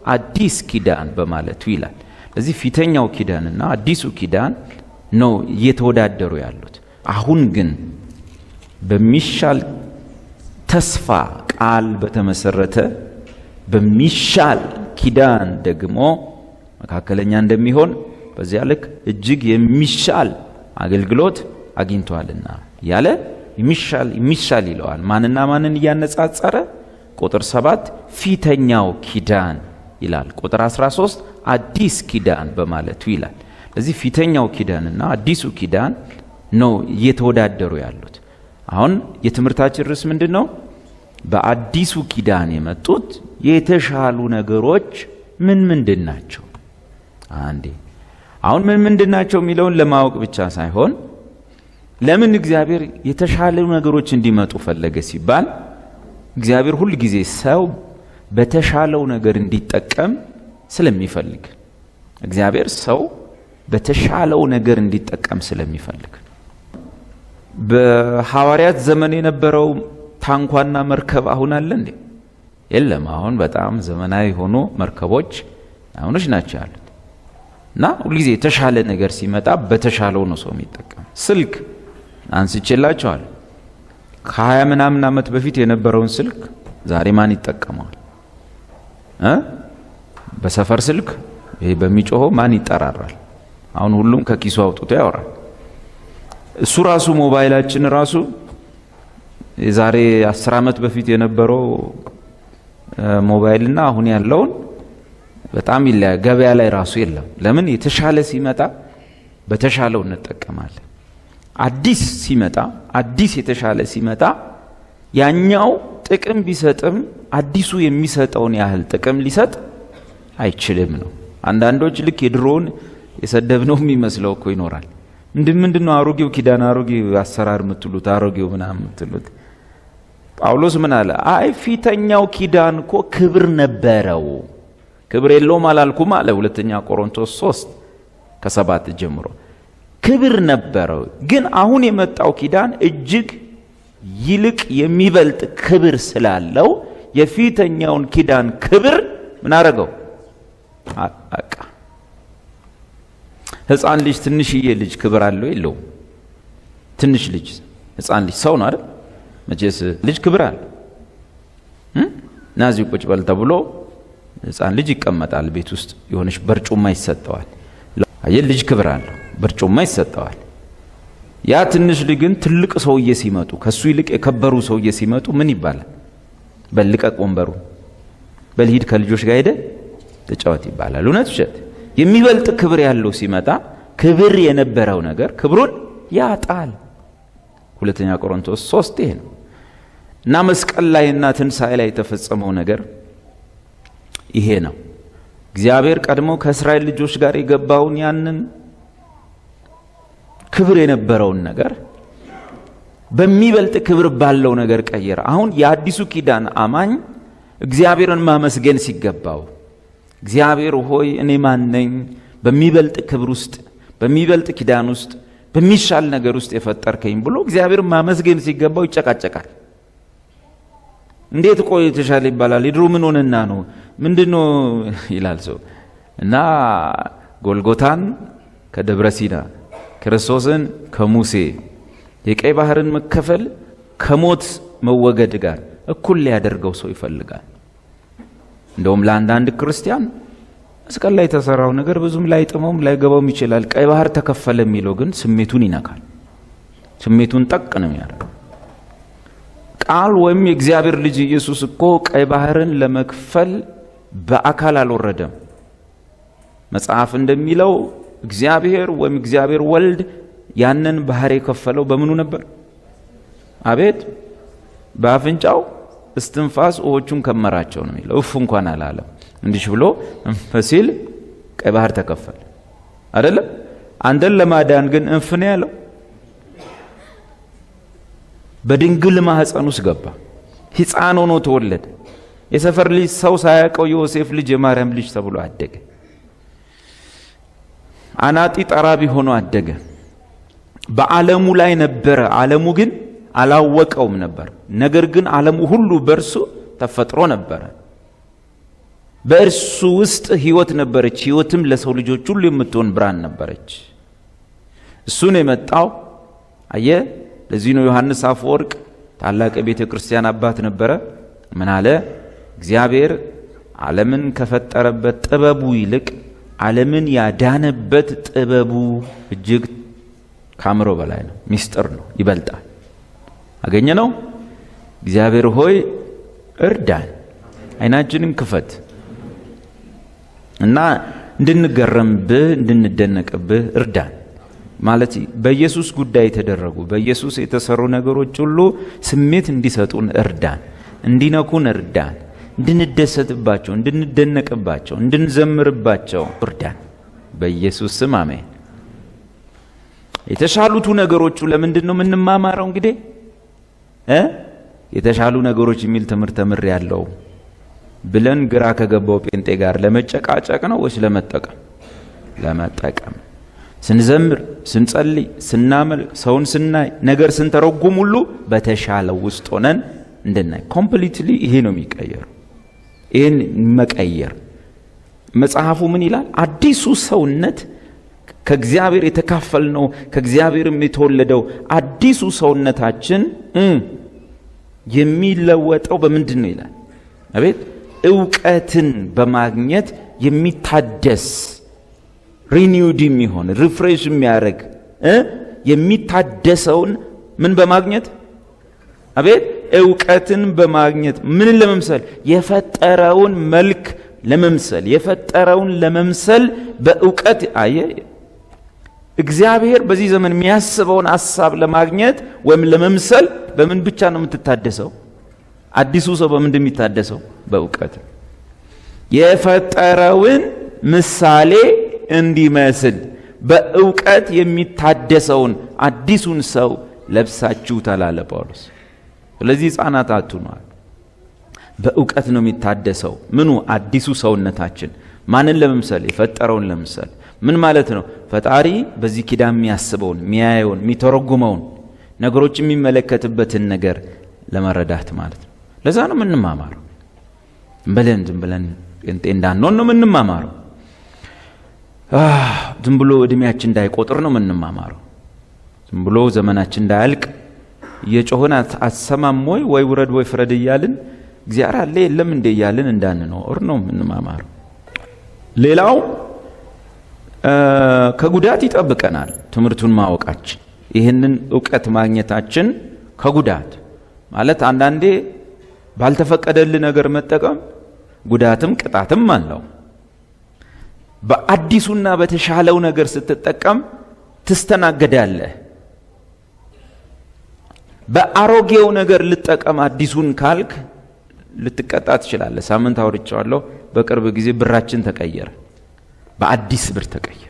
አዲስ ኪዳን በማለቱ ይላል። ለዚህ ፊተኛው ኪዳንና አዲሱ ኪዳን ነው እየተወዳደሩ ያሉት። አሁን ግን በሚሻል ተስፋ ቃል በተመሰረተ በሚሻል ኪዳን ደግሞ መካከለኛ እንደሚሆን በዚያ ልክ እጅግ የሚሻል አገልግሎት አግኝቷልና ያለ የሚሻል ይለዋል። ማንና ማንን እያነጻጸረ? ቁጥር 7 ፊተኛው ኪዳን ይላል። ቁጥር 13 አዲስ ኪዳን በማለቱ ይላል። ለዚህ ፊተኛው ኪዳንና አዲሱ ኪዳን ነው እየተወዳደሩ ያሉት። አሁን የትምህርታችን ርዕስ ምንድነው? በአዲሱ ኪዳን የመጡት የተሻሉ ነገሮች ምንድን ናቸው? አሁን ምንድን ናቸው የሚለውን ለማወቅ ብቻ ሳይሆን ለምን እግዚአብሔር የተሻሉ ነገሮች እንዲመጡ ፈለገ ሲባል እግዚአብሔር ሁሉ ጊዜ ሰው በተሻለው ነገር እንዲጠቀም ስለሚፈልግ እግዚአብሔር ሰው በተሻለው ነገር እንዲጠቀም ስለሚፈልግ በሐዋርያት ዘመን የነበረው ታንኳና መርከብ አሁን አለ እንዴ? የለም። አሁን በጣም ዘመናዊ ሆኖ መርከቦች አሁንሽ ናቸው ያሉት እና ሁልጊዜ የተሻለ ነገር ሲመጣ በተሻለው ነው ሰው የሚጠቀም። ስልክ አንስቼላችኋል። ከ20 ምናምን ዓመት በፊት የነበረውን ስልክ ዛሬ ማን ይጠቀመዋል? በሰፈር ስልክ ይሄ በሚጮኸው ማን ይጠራራል? አሁን ሁሉም ከኪሱ አውጥቶ ያወራል። እሱ ራሱ ሞባይላችን ራሱ የዛሬ 10 ዓመት በፊት የነበረው ሞባይልና አሁን ያለውን በጣም ይለያል። ገበያ ላይ ራሱ የለም። ለምን? የተሻለ ሲመጣ በተሻለው እንጠቀማለን። አዲስ ሲመጣ አዲስ የተሻለ ሲመጣ ያኛው ጥቅም ቢሰጥም አዲሱ የሚሰጠውን ያህል ጥቅም ሊሰጥ አይችልም ነው። አንዳንዶች ልክ የድሮውን የሰደብነው የሚመስለው እኮ ይኖራል። ምንድነው አሮጌው ኪዳን አሮጌው አሰራር የምትሉት አሮጌው ምናምን የምትሉት? ጳውሎስ ምን አለ? አይ ፊተኛው ኪዳን እኮ ክብር ነበረው። ክብር የለውም አላልኩም አለ። ሁለተኛ ቆሮንቶስ 3:7 ጀምሮ ክብር ነበረው። ግን አሁን የመጣው ኪዳን እጅግ ይልቅ የሚበልጥ ክብር ስላለው የፊተኛውን ኪዳን ክብር ምን አረገው? አቃ ሕፃን ልጅ ትንሽዬ ልጅ ክብር አለው የለውም? ትንሽ ልጅ ሕፃን ልጅ ሰው ነው አይደል? መቼስ ልጅ ክብር አለ። ናዚው ቁጭ በል ተብሎ ሕፃን ልጅ ይቀመጣል። ቤት ውስጥ የሆነች በርጩማ ይሰጠዋል። አየህ ልጅ ክብር አለው፣ በርጩማ ይሰጠዋል። ያ ትንሽ ልጅ ግን ትልቅ ሰውዬ ሲመጡ ከሱ ይልቅ የከበሩ ሰውዬ ሲመጡ ምን ይባላል? በልቀቅ ወንበሩ፣ በልሂድ ከልጆች ጋር ሄደ ተጫወት ይባላል። እውነት ውሸት? የሚበልጥ ክብር ያለው ሲመጣ ክብር የነበረው ነገር ክብሩን ያጣል። ሁለተኛ ቆሮንቶስ 3 ይሄ ነው። እና መስቀል ላይና ትንሣኤ ላይ የተፈጸመው ነገር ይሄ ነው። እግዚአብሔር ቀድሞ ከእስራኤል ልጆች ጋር የገባውን ያንን ክብር የነበረውን ነገር በሚበልጥ ክብር ባለው ነገር ቀየረ። አሁን የአዲሱ ኪዳን አማኝ እግዚአብሔርን ማመስገን ሲገባው እግዚአብሔር ሆይ እኔ ማን ነኝ? በሚበልጥ ክብር ውስጥ በሚበልጥ ኪዳን ውስጥ በሚሻል ነገር ውስጥ የፈጠርከኝ ብሎ እግዚአብሔርን ማመስገን ሲገባው ይጨቃጨቃል። እንዴት ቆይ የተሻለ ይባላል? የድሮ ምን ሆነና ነው? ምንድነው ይላል ሰው። እና ጎልጎታን ከደብረ ሲና ክርስቶስን ከሙሴ የቀይ ባህርን መከፈል ከሞት መወገድ ጋር እኩል ሊያደርገው ሰው ይፈልጋል። እንደውም ለአንዳንድ ክርስቲያን መስቀል ላይ የተሰራው ነገር ብዙም ላይጥመውም ላይገባውም ይችላል። ቀይ ባህር ተከፈለ የሚለው ግን ስሜቱን ይነካል። ስሜቱን ጠቅ ነው የሚያደርገው። ቃል ወይም የእግዚአብሔር ልጅ ኢየሱስ እኮ ቀይ ባህርን ለመክፈል በአካል አልወረደም። መጽሐፍ እንደሚለው እግዚአብሔር ወይም እግዚአብሔር ወልድ ያንን ባህር የከፈለው በምኑ ነበር? አቤት በአፍንጫው እስትንፋስ ውሆቹን ከመራቸው ነው የሚለው። እፍ እንኳን አላለም። እንዲህ ብሎ ፈሲል ቀይ ባህር ተከፈለ አይደለም? አንተን ለማዳን ግን እንፍ ነው ያለው። በድንግል ማህፀን ውስጥ ገባ። ሕፃን ሆኖ ተወለደ። የሰፈር ልጅ ሰው ሳያውቀው ዮሴፍ ልጅ የማርያም ልጅ ተብሎ አደገ። አናጢ ጠራቢ ሆኖ አደገ። በዓለሙ ላይ ነበረ። ዓለሙ ግን አላወቀውም ነበር። ነገር ግን ዓለሙ ሁሉ በእርሱ ተፈጥሮ ነበረ። በእርሱ ውስጥ ሕይወት ነበረች፣ ሕይወትም ለሰው ልጆች ሁሉ የምትሆን ብርሃን ነበረች። እሱን የመጣው አየ። ለዚህ ነው ዮሐንስ አፈወርቅ ታላቅ የቤተ ክርስቲያን አባት ነበረ። ምን አለ? እግዚአብሔር ዓለምን ከፈጠረበት ጥበቡ ይልቅ ዓለምን ያዳነበት ጥበቡ እጅግ ካምሮ በላይ ነው፣ ሚስጥር ነው፣ ይበልጣል። አገኘ ነው። እግዚአብሔር ሆይ እርዳን፣ አይናችንን ክፈት እና እንድንገረምብህ እንድንደነቅብህ እርዳን። ማለት በኢየሱስ ጉዳይ የተደረጉ በኢየሱስ የተሰሩ ነገሮች ሁሉ ስሜት እንዲሰጡን እርዳን፣ እንዲነኩን እርዳን፣ እንድንደሰትባቸው፣ እንድንደነቅባቸው፣ እንድንዘምርባቸው እርዳን። በኢየሱስ ስም አሜን። የተሻሉቱ ነገሮቹ ለምንድን ነው የምንማማረው? እንግዲህ የተሻሉ ነገሮች የሚል ትምህርት ተምር ያለው ብለን ግራ ከገባው ጴንጤ ጋር ለመጨቃጨቅ ነው ወይስ ለመጠቀም? ለመጠቀም። ስንዘምር፣ ስንጸልይ፣ ስናመልክ፣ ሰውን ስናይ፣ ነገር ስንተረጉም ሁሉ በተሻለው ውስጥ ሆነን እንድናይ። ኮምፕሊትሊ ይሄ ነው የሚቀየረው። ይህን መቀየር መጽሐፉ ምን ይላል? አዲሱ ሰውነት ከእግዚአብሔር የተካፈልነው ከእግዚአብሔርም የተወለደው አዲሱ ሰውነታችን የሚለወጠው በምንድን ነው ይላል? አቤት! እውቀትን በማግኘት የሚታደስ ሪኒውድ የሚሆን ሪፍሬሽ የሚያደርግ የሚታደሰውን ምን በማግኘት? አቤት! እውቀትን በማግኘት ምንን ለመምሰል? የፈጠረውን መልክ ለመምሰል። የፈጠረውን ለመምሰል በእውቀት አየ። እግዚአብሔር በዚህ ዘመን የሚያስበውን ሐሳብ ለማግኘት ወይም ለመምሰል በምን ብቻ ነው የምትታደሰው? አዲሱ ሰው በምን እንደሚታደሰው? በእውቀት። የፈጠረውን ምሳሌ እንዲመስል በእውቀት የሚታደሰውን አዲሱን ሰው ለብሳችሁታል አለ ጳውሎስ። ስለዚህ ሕፃናት አትሁኑ። በእውቀት ነው የሚታደሰው ምኑ? አዲሱ ሰውነታችን። ማንን ለመምሰል? የፈጠረውን ለመምሰል። ምን ማለት ነው? ፈጣሪ በዚህ ኪዳን የሚያስበውን፣ የሚያየውን፣ የሚተረጉመውን ነገሮች የሚመለከትበትን ነገር ለመረዳት ማለት ነው። ለዛ ነው የምንማማረው። ዝም ብለን ጴንጤ እንዳንሆን ነው የምንማማረው። ዝም ብሎ እድሜያችን እንዳይቆጥር ነው የምንማማረው። ዝም ብሎ ዘመናችን እንዳያልቅ እየጮህን አትሰማም ወይ ውረድ ወይ ፍረድ እያልን እግዚአብሔር አለ የለም እንደ እያልን እንዳንኖር ነው የምንማማረው። ሌላው ከጉዳት ይጠብቀናል ትምህርቱን ማወቃችን። ይህንን እውቀት ማግኘታችን ከጉዳት ማለት አንዳንዴ ባልተፈቀደልህ ነገር መጠቀም ጉዳትም ቅጣትም አለው። በአዲሱና በተሻለው ነገር ስትጠቀም ትስተናገዳለህ። በአሮጌው ነገር ልጠቀም አዲሱን ካልክ ልትቀጣ ትችላለህ። ሳምንት አውርቻለሁ። በቅርብ ጊዜ ብራችን ተቀየረ፣ በአዲስ ብር ተቀየረ።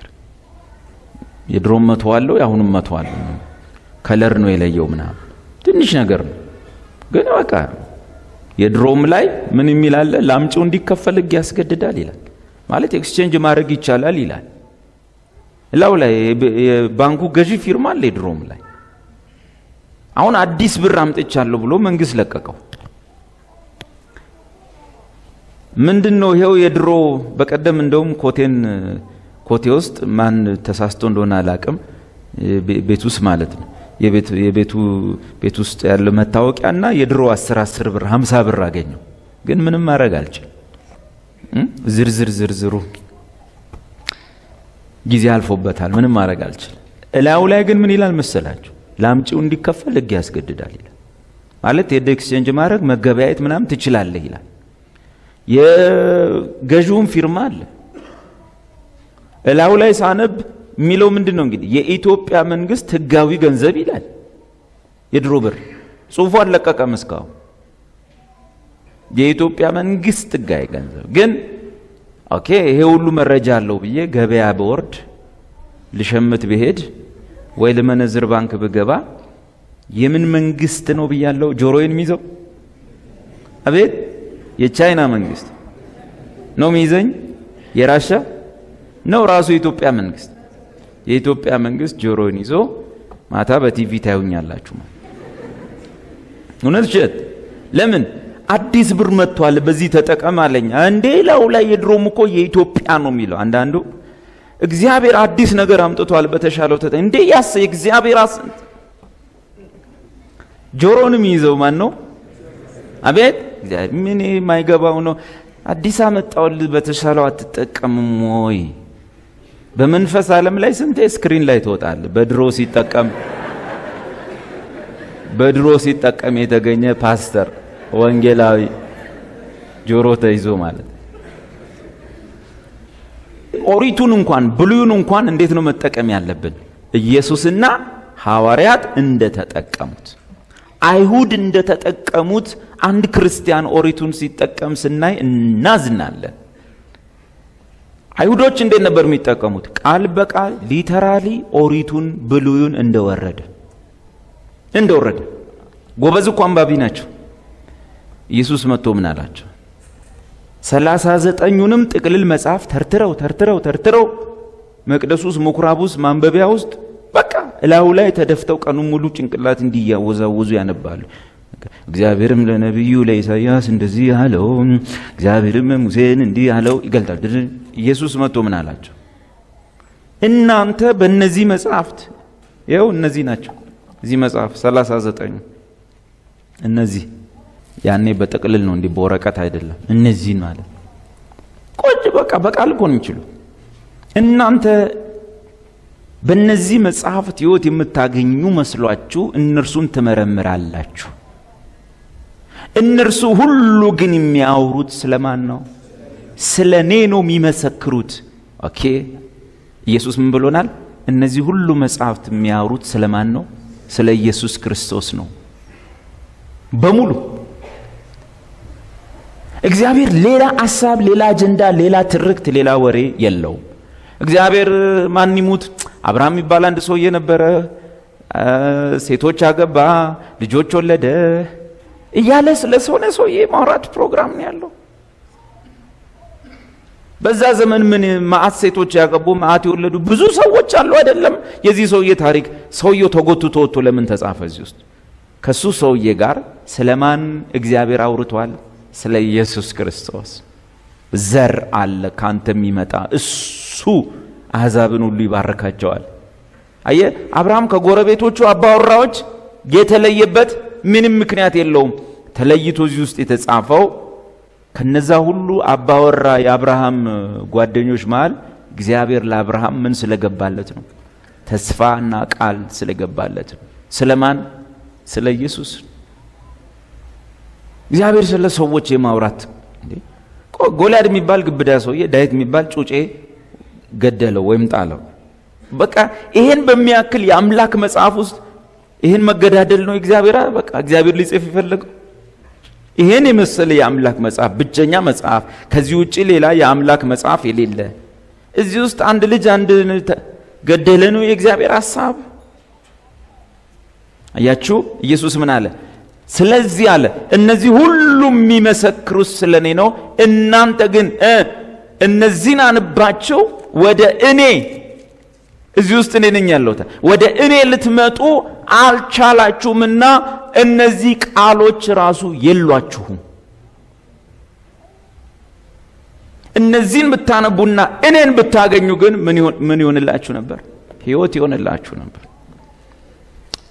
የድሮም መቶ አለው ያሁንም መቶ አለው። ከለር ነው የለየው ምናምን ትንሽ ነገር ነው ግን በቃ የድሮም ላይ ምን የሚል አለ? ላምጪው እንዲከፈል ሕግ ያስገድዳል ይላል። ማለት ኤክስቼንጅ ማድረግ ይቻላል ይላል። ላው ላይ የባንኩ ገዢ ፊርማ አለ የድሮም ላይ። አሁን አዲስ ብር አምጥቻለሁ ብሎ መንግስት ለቀቀው። ምንድነው ይሄው የድሮ? በቀደም እንደውም ኮቴ ውስጥ ማን ተሳስቶ እንደሆነ አላቅም፣ ቤት ውስጥ ማለት ነው ቤት ውስጥ ያለው መታወቂያና የድሮ 10 ብር 50 ብር አገኘው። ግን ምንም ማድረግ አልችልም። ዝርዝሩ ጊዜ አልፎበታል። ምንም ማድረግ አልችልም። እላው ላይ ግን ምን ይላል መሰላችሁ? ላምጪው እንዲከፈል ሕግ ያስገድዳል ይላል። ማለት ኤክስቼንጅ ማድረግ መገበያየት ምናምን ትችላለህ ይላል። የገዢውን ፊርማ አለ እላው ላይ ሳነብ የሚለው ምንድን ነው እንግዲህ? የኢትዮጵያ መንግስት ህጋዊ ገንዘብ ይላል። የድሮ ብር ጽሑፉ አልለቀቀም እስካሁን። የኢትዮጵያ መንግስት ህጋዊ ገንዘብ ግን ኦኬ፣ ይሄ ሁሉ መረጃ አለው ብዬ ገበያ በወርድ ልሸምት ብሄድ ወይ ለመነዝር ባንክ ብገባ የምን መንግስት ነው ብያለው? ጆሮዬን የሚይዘው አቤት የቻይና መንግስት ነው የሚይዘኝ? የራሻ ነው? ራሱ የኢትዮጵያ መንግስት። የኢትዮጵያ መንግስት ጆሮን ይዞ ማታ በቲቪ ታዩኛላችሁ። እውነት ሸት ለምን? አዲስ ብር መጥቷል በዚህ ተጠቀም አለኝ። እንዴ ላው ላይ የድሮም እኮ የኢትዮጵያ ነው የሚለው አንዳንዱ። እግዚአብሔር አዲስ ነገር አምጥቷል በተሻለው እንዴ ያስ እግዚአብሔር ጆሮንም ይዘው ማን ነው? አቤት እግዚአብሔር ምን የማይገባው ነው? አዲስ አመጣውል በተሻለው አትጠቀምም ወይ? በመንፈስ ዓለም ላይ ስንቴ ስክሪን ላይ ተወጣል። በድሮ ሲጠቀም የተገኘ ፓስተር ወንጌላዊ ጆሮ ተይዞ ማለት። ኦሪቱን እንኳን ብሉይን እንኳን እንዴት ነው መጠቀም ያለብን? ኢየሱስና ሐዋርያት እንደተጠቀሙት፣ አይሁድ እንደተጠቀሙት አንድ ክርስቲያን ኦሪቱን ሲጠቀም ስናይ እናዝናለን። አይሁዶች እንዴት ነበር የሚጠቀሙት? ቃል በቃል ሊተራሊ ኦሪቱን ብሉይን እንደወረደ ጎበዝ እኮ አንባቢ ናቸው። ኢየሱስ መጥቶ ምን አላቸው? 39ኙንም ጥቅልል መጽሐፍ ተርትረው መቅደስ ውስጥ ምኩራብ ውስጥ ማንበቢያ ውስጥ በቃ እላዩ ላይ ተደፍተው ቀኑን ሙሉ ጭንቅላት እንዲያወዛውዙ ያነባሉ። እግዚአብሔርም ለነቢዩ ለኢሳይያስ እንደዚህ አለው፣ እግዚአብሔርም ሙሴን እንዲህ አለው ይገልጣል። ኢየሱስ መጥቶ ምን አላቸው? እናንተ በእነዚህ መጽሐፍት ይኸው እነዚህ ናቸው። እዚህ መጽሐፍ 39 እነዚህ ያኔ በጥቅልል ነው እንዲህ በወረቀት አይደለም። እነዚህ ማለት ቆጭ በቃ በቃል እኮ ነው የሚችሉ። እናንተ በእነዚህ መጽሐፍት ሕይወት የምታገኙ መስሏችሁ እነርሱን ትመረምራላችሁ። እነርሱ ሁሉ ግን የሚያወሩት ስለማን ነው? ስለ እኔ ነው የሚመሰክሩት። ኦኬ ኢየሱስ ምን ብሎናል? እነዚህ ሁሉ መጽሐፍት የሚያወሩት ስለማን ነው? ስለ ኢየሱስ ክርስቶስ ነው በሙሉ። እግዚአብሔር ሌላ ሐሳብ፣ ሌላ አጀንዳ፣ ሌላ ትርክት፣ ሌላ ወሬ የለው። እግዚአብሔር ማን ይሙት አብርሃም የሚባል አንድ ሰውዬ ነበረ፣ ሴቶች አገባ፣ ልጆች ወለደ እያለ ስለ ሰውዬ ማውራት ፕሮግራም ነው ያለው። በዛ ዘመን ምን ማአት ሴቶች ያገቡ ማአት የወለዱ ብዙ ሰዎች አሉ አይደለም? የዚህ ሰውዬ ታሪክ ሰውየው ተጎትቶ ወጥቶ ለምን ተጻፈ እዚህ ውስጥ? ከሱ ሰውዬ ጋር ስለማን እግዚአብሔር አውርቷል? ስለ ኢየሱስ ክርስቶስ። ዘር አለ ካንተ የሚመጣ እሱ አሕዛብን ሁሉ ይባርካቸዋል። አየ አብርሃም ከጎረቤቶቹ አባወራዎች የተለየበት ምንም ምክንያት የለውም። ተለይቶ እዚህ ውስጥ የተጻፈው ከነዛ ሁሉ አባወራ የአብርሃም ጓደኞች መሃል እግዚአብሔር ለአብርሃም ምን ስለገባለት ነው? ተስፋና ቃል ስለገባለት ነው። ስለማን? ስለ ኢየሱስ። እግዚአብሔር ስለ ሰዎች የማውራት ጎልያድ የሚባል ግብዳ ሰውዬ ዳዊት የሚባል ጩጬ ገደለው ወይም ጣለው። በቃ ይሄን በሚያክል የአምላክ መጽሐፍ ውስጥ ይሄን መገዳደል ነው እግዚአብሔር በቃ እግዚአብሔር ሊጽፍ ይፈልገው። ይሄን የመሰለ የአምላክ መጽሐፍ ብቸኛ መጽሐፍ ከዚህ ውጪ ሌላ የአምላክ መጽሐፍ የሌለ እዚህ ውስጥ አንድ ልጅ አንድ ገደለ ነው የእግዚአብሔር ሐሳብ። አያችሁ ኢየሱስ ምን አለ? ስለዚህ አለ እነዚህ ሁሉ የሚመሰክሩት ስለኔ ነው። እናንተ ግን እነዚህን አንባቸው ወደ እኔ እዚህ ውስጥ እኔ ነኝ ያለሁት ወደ እኔ ልትመጡ አልቻላችሁምና እነዚህ ቃሎች ራሱ የሏችሁም። እነዚህን ብታነቡና እኔን ብታገኙ ግን ምን ይሆንላችሁ ነበር? ሕይወት ይሆንላችሁ ነበር።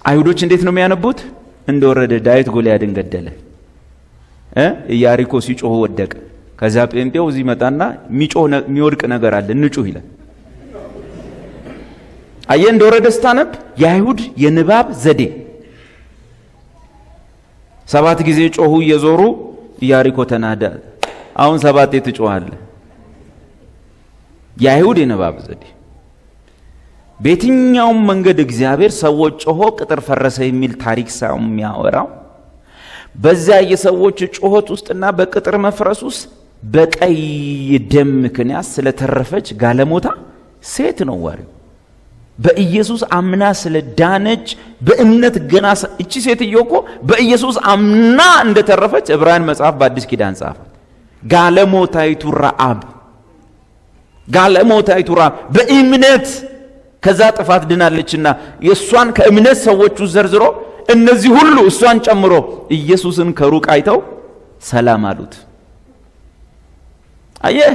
አይሁዶች እንዴት ነው የሚያነቡት? እንደወረደ ዳዊት ጎልያድን ገደለ፣ ኢያሪኮ ሲጮህ ወደቀ። ከዛ ጴንጤው እዚህ መጣና የሚወድቅ ነገር አለ እንጩህ ይላል። አየ እንደወረደ ስታነብ የአይሁድ የንባብ ዘዴ 7 ጊዜ ጮሁ እየዞሩ ኢያሪኮ ተናዳ። አሁን 7 ትጮሃለህ። የአይሁድ የንባብ ዘዴ በየትኛውም መንገድ እግዚአብሔር ሰዎች ጮሆ ቅጥር ፈረሰ የሚል ታሪክ ሳይሆን የሚያወራው በዛ የሰዎች ጮሆት ውስጥና በቅጥር መፍረስ ውስጥ በቀይ ደም ምክንያት ስለተረፈች ጋለሞታ ሴት ነው ወሬው። በኢየሱስ አምና ስለዳነች በእምነት ገና እቺ ሴትዮ እኮ በኢየሱስ አምና እንደተረፈች ዕብራውያን መጽሐፍ በአዲስ ኪዳን ጻፈ። ጋለሞታይቱ ረዓብ በእምነት ከዛ ጥፋት ድናለችና የእሷን ከእምነት ሰዎቹ ዘርዝሮ እነዚህ ሁሉ እሷን ጨምሮ ኢየሱስን ከሩቅ አይተው ሰላም አሉት። አየህ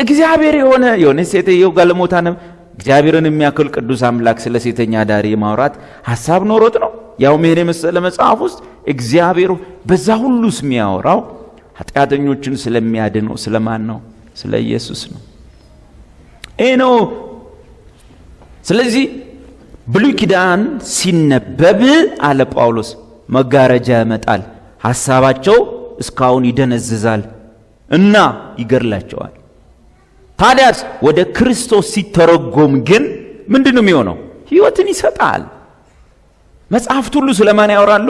እግዚአብሔር የሆነ ሴትየው ጋለሞታ ነው። እግዚአብሔርን የሚያክል ቅዱስ አምላክ ስለ ሴተኛ ዳሪ ማውራት ሐሳብ ኖሮት ነው? ያው ይሄን የመሰለ መጽሐፍ ውስጥ እግዚአብሔር በዛ ሁሉስ የሚያወራው ኃጢአተኞችን ስለሚያድነው ስለማን ነው? ስለ ኢየሱስ ነው። ይሄ ነው። ስለዚህ ብሉይ ኪዳን ሲነበብ አለ ጳውሎስ መጋረጃ ያመጣል፣ ሐሳባቸው እስካሁን ይደነዝዛል እና ይገርላቸዋል። ታዲያስ ወደ ክርስቶስ ሲተረጎም ግን ምንድነው የሚሆነው? ሕይወትን ይሰጣል። መጽሐፍት ሁሉ ስለማን ያወራሉ?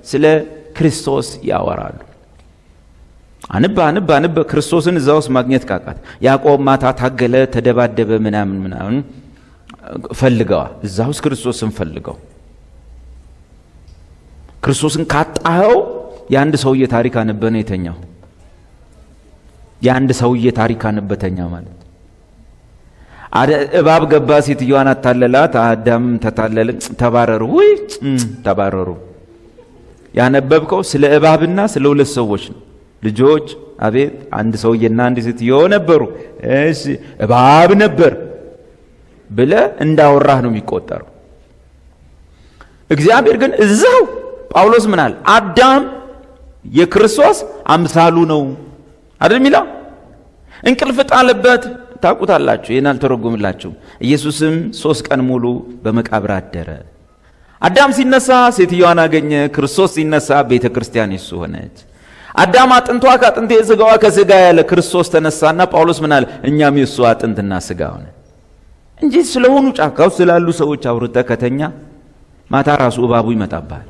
ስለ ክርስቶስ ያወራሉ። አንባ ክርስቶስን እዛ ውስጥ ማግኘት ካቃት ያዕቆብ ማታ ታገለ፣ ተደባደበ፣ ምናምን ፈልገዋ እዛ ውስጥ ክርስቶስን ፈልገው። ክርስቶስን ካጣኸው የአንድ ሰውዬ ታሪክ አነበነ የተኛው የአንድ ሰውዬ ታሪክ አነበተኛ ማለት እባብ ገባ፣ ሴትዮዋን አታለላት፣ አዳም ተታለለ፣ ተባረሩ። ወይ ተባረሩ። ያነበብከው ስለ እባብና ስለ ሁለት ሰዎች ነው። ልጆች አቤት አንድ ሰውዬና አንድ ሴትዮ ነበሩ። እሺ እባብ ነበር ብለ እንዳወራህ ነው የሚቆጠረው። እግዚአብሔር ግን እዛው ጳውሎስ ምናል አዳም የክርስቶስ አምሳሉ ነው አይደል ሚላ እንቅልፍ ጣለበት። ታውቁታላችሁ፣ ይሄን አልተረጎምላችሁ። ኢየሱስም 3 ቀን ሙሉ በመቃብር አደረ። አዳም ሲነሳ ሴትዮዋን አገኘ። ክርስቶስ ሲነሳ ቤተ ክርስቲያን እሱ ሆነች። አዳም አጥንቷ ከአጥንቴ ስጋዋ ከስጋ ያለ ክርስቶስ ተነሳና ጳውሎስ ምናል እኛም የሱ አጥንትና ስጋ ሆነ እንጂ ስለሆኑ ጫካው ስላሉ ሰዎች አውርተ ከተኛ ማታ ራሱ እባቡ ይመጣባል።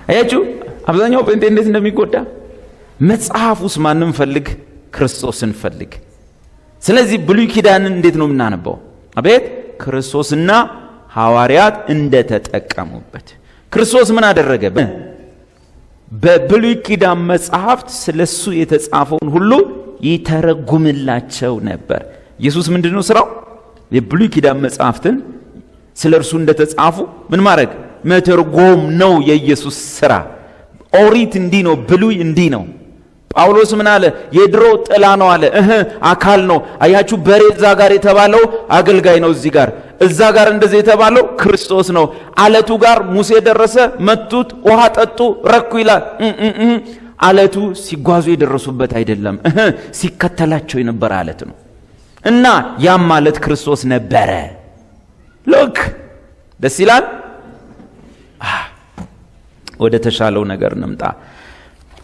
አያችሁ አብዛኛው ጴንጤ እንዴት እንደሚጎዳ። መጽሐፍ ውስጥ ማንም ፈልግ፣ ክርስቶስን ፈልግ። ስለዚህ ብሉይ ኪዳንን እንዴት ነው የምናነበው? አቤት ክርስቶስና ሐዋርያት እንደተጠቀሙበት። ክርስቶስ ምን አደረገ? በብሉይ ኪዳን መጽሐፍት ስለሱ የተጻፈውን ሁሉ ይተረጉምላቸው ነበር። ኢየሱስ ምንድነው ስራው? የብሉይ ኪዳን መጽሐፍትን ስለ እርሱ እንደተጻፉ ምን ማድረግ? መተርጎም ነው የኢየሱስ ስራ። ኦሪት እንዲህ ነው፣ ብሉይ እንዲህ ነው። ጳውሎስ ምን አለ? የድሮ ጥላ ነው አለ። አካል ነው። አያችሁ በሬ እዛ ጋር የተባለው አገልጋይ ነው። እዚህ ጋር እዛ ጋር እንደዚህ የተባለው ክርስቶስ ነው። አለቱ ጋር ሙሴ ደረሰ፣ መቱት፣ ውሃ ጠጡ፣ ረኩ ይላል። አለቱ ሲጓዙ የደረሱበት አይደለም፣ ሲከተላቸው የነበረ አለት ነው። እና ያም ማለት ክርስቶስ ነበረ። ሎክ ደስ ይላል። ወደ ተሻለው ነገር እንምጣ።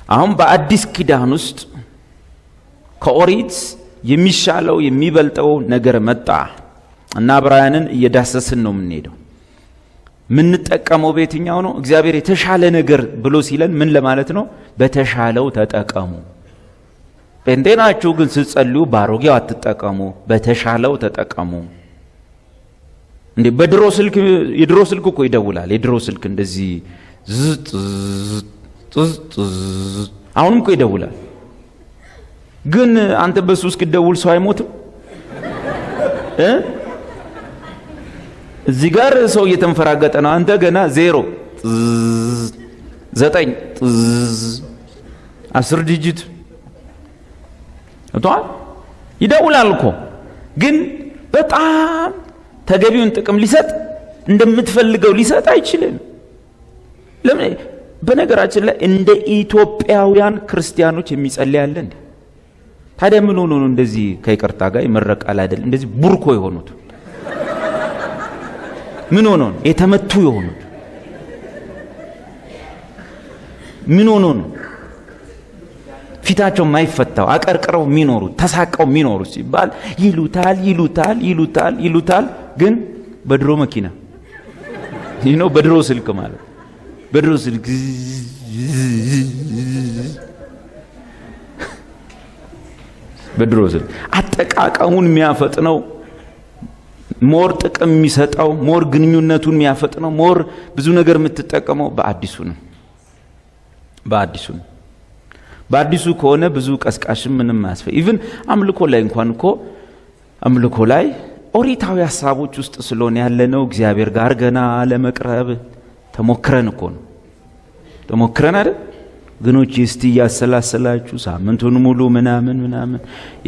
አሁን በአዲስ ኪዳን ውስጥ ከኦሪት የሚሻለው የሚበልጠው ነገር መጣ እና ዕብራውያንን እየዳሰስን ነው የምንሄደው። ምንጠቀመው በየትኛው ነው? እግዚአብሔር የተሻለ ነገር ብሎ ሲለን ምን ለማለት ነው? በተሻለው ተጠቀሙ። ጴንጤ ናችሁ ግን ስትጸልዩ ባሮጌው አትጠቀሙ፣ በተሻለው ተጠቀሙ። እንዴ በድሮ ስልክ የድሮ ስልክ እኮ ይደውላል። የድሮ ስልክ እንደዚህ አሁንም እኮ ይደውላል። ግን አንተ በሱ እስክትደውል ሰው አይሞትም። እዚህ ጋር ሰው እየተንፈራገጠ ነው። አንተ ገና 0 9 10 ዲጂት ይደውላል እኮ። ግን በጣም ተገቢውን ጥቅም ሊሰጥ እንደምትፈልገው ሊሰጥ አይችልም። ለምን? በነገራችን ላይ እንደ ኢትዮጵያውያን ክርስቲያኖች የሚጸልይ አለ እንዴ? ታዲያ ምን ሆኖ ነው እንደዚህ ከይቅርታ ጋር ይመረቃል አይደል? እንደዚህ ቡርኮ የሆኑት ምን ሆኖ ነው የተመቱ የሆኑት? ምን ሆኖ ነው ፊታቸው ማይፈታው አቀርቅረው የሚኖሩት ተሳቀው የሚኖሩት ሲባል ይሉታል። ግን በድሮ መኪና በድሮ ስልክ ማለት በድሮ ስልክ አጠቃቀሙን የሚያፈጥነው ሞር ጥቅም የሚሰጠው ሞር ግንኙነቱን የሚያፈጥነው ሞር ብዙ ነገር የምትጠቀመው በአዲሱ ነው። በአዲሱ ከሆነ ብዙ ቀስቃሽም ምንም አያስፈልግ። ኢቭን አምልኮ ላይ እንኳን እኮ አምልኮ ላይ ኦሪታዊ ሐሳቦች ውስጥ ስለሆነ ያለነው እግዚአብሔር ጋር ገና ለመቅረብ ተሞክረን እኮ ነው። ተሞክረን አይደል ግኖች? እስቲ ያሰላሰላችሁ ሳምንቱን ሙሉ ምናምን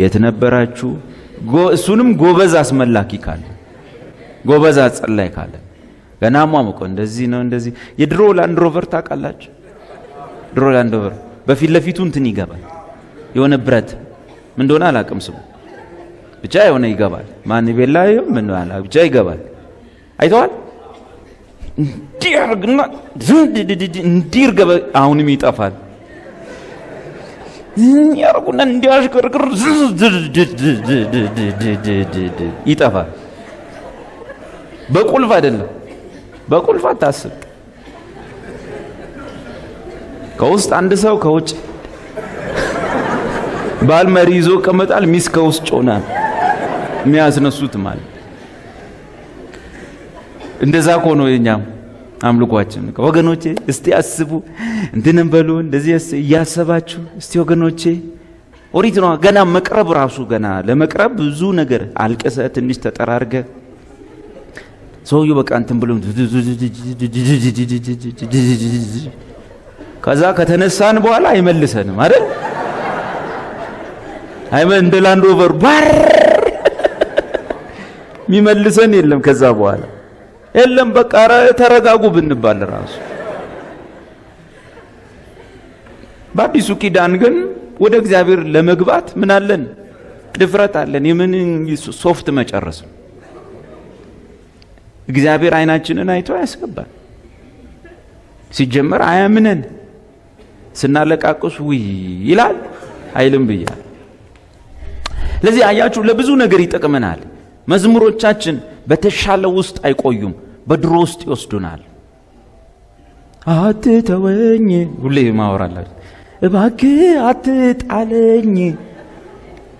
የት ነበራችሁ? እሱንም ጎበዝ አስመላኪ ካለ ጎበዝ አጸላይ ካለ ገና ሟሙቆ እንደዚህ ነው እንደዚህ። የድሮ ላንድ ሮቨር ታውቃላችሁ? ድሮ ላንድ ሮቨር በፊት ለፊቱ እንትን ይገባል የሆነ ብረት ምን እንደሆነ አላውቅም ስሙ ብቻ የሆነ ይገባል። ማን ይበላዩ ምን ዋላ ብቻ ይገባል። አይተዋል? እንዲርግና እንዲርገበ አሁንም ይጠፋል። ያርጉና እንዲያሽከርክር ይጠፋል። በቁልፍ አይደለም፣ በቁልፍ አታስብ። ከውስጥ አንድ ሰው ከውጭ ባል መሪ ይዞ ቀመጣል። ሚስ ከውስጥ ጮናል የሚያስነሱት ማለት እንደዛ ኮኖ የኛም አምልኳችን። ወገኖቼ እስቲ አስቡ፣ እንትንም በሉ እንደዚህ እያሰባችሁ እስቲ ወገኖቼ። ኦሪት ነው ገና መቅረብ ራሱ ገና ለመቅረብ ብዙ ነገር አልቀሰ ትንሽ ተጠራርገ ሰውየው በቃ እንትን ብሎ ከዛ ከተነሳን በኋላ አይመልሰንም አይደል? እንደ ላንድ ሮቨር ባር የሚመልሰን የለም። ከዛ በኋላ የለም በቃ ተረጋጉ ብንባል ራሱ። በአዲሱ ኪዳን ግን ወደ እግዚአብሔር ለመግባት ምን አለን? ድፍረት አለን። የምን ሶፍት መጨረስ። እግዚአብሔር አይናችንን አይቶ ያስገባል። ሲጀመር አያምነን። ስናለቃቅስ ውይ ይላል አይልም ብያል። ለዚህ አያችሁ ለብዙ ነገር ይጠቅመናል። መዝሙሮቻችን በተሻለ ውስጥ አይቆዩም፣ በድሮ ውስጥ ይወስዱናል። አትተወኝ ሁሌ ማወራላችሁ፣ እባክህ አትጣለኝ።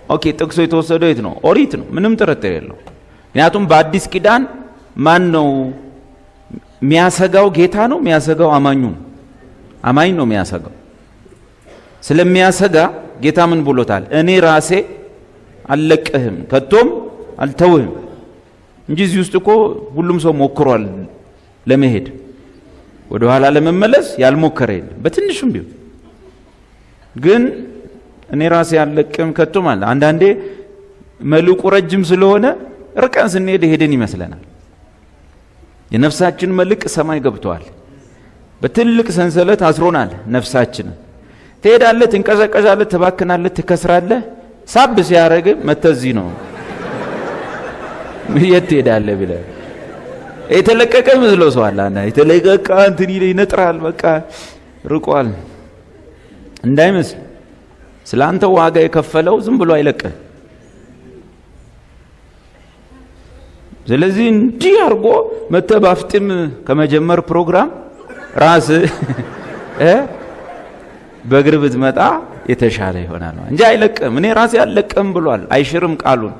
ኦኬ ጥቅሱ የተወሰደው የት ነው? ኦሪት ነው፣ ምንም ጥርጥር የለው። ምክንያቱም በአዲስ ኪዳን ማን ነው የሚያሰጋው? ጌታ ነው የሚያሰጋው? አማኙ ነው። አማኝ ነው የሚያሰጋው። ስለሚያሰጋ ጌታ ምን ብሎታል? እኔ ራሴ አልለቅህም ከቶም አልተውህም እንጂ እዚህ ውስጥ እኮ ሁሉም ሰው ሞክሯል ለመሄድ፣ ወደ ኋላ ለመመለስ ያልሞከረ የለም በትንሹም ቢሆን። ግን እኔ ራሴ አልለቅህም ከቶም አለ። አንዳንዴ መልኩ ረጅም ስለሆነ ርቀን ስንሄድ ሄደን ይመስለናል። የነፍሳችን መልክ ሰማይ ገብቷል። በትልቅ ሰንሰለት አስሮናል ነፍሳችንን። ትሄዳለህ፣ ትንቀሳቀሳለህ፣ ትባክናለህ፣ ትከስራለህ። ሳብ ሲያረግ መተዚህ ነው የት ትሄዳለህ ብለህ የተለቀቀ መስሎ ሰው አለ። የተለቀቀ እንትን ይነጥራል፣ በቃ ርቋል እንዳይመስል። ስላንተ ዋጋ የከፈለው ዝም ብሎ አይለቅህ። ስለዚህ እንዲህ አርጎ መተህ ባፍጥም ከመጀመር ፕሮግራም ራስ በእግር ብትመጣ የተሻለ ይሆናል እንጂ አይለቅም። እኔ ራሴ አልለቅም ብሏል። አይሽርም ቃሉን።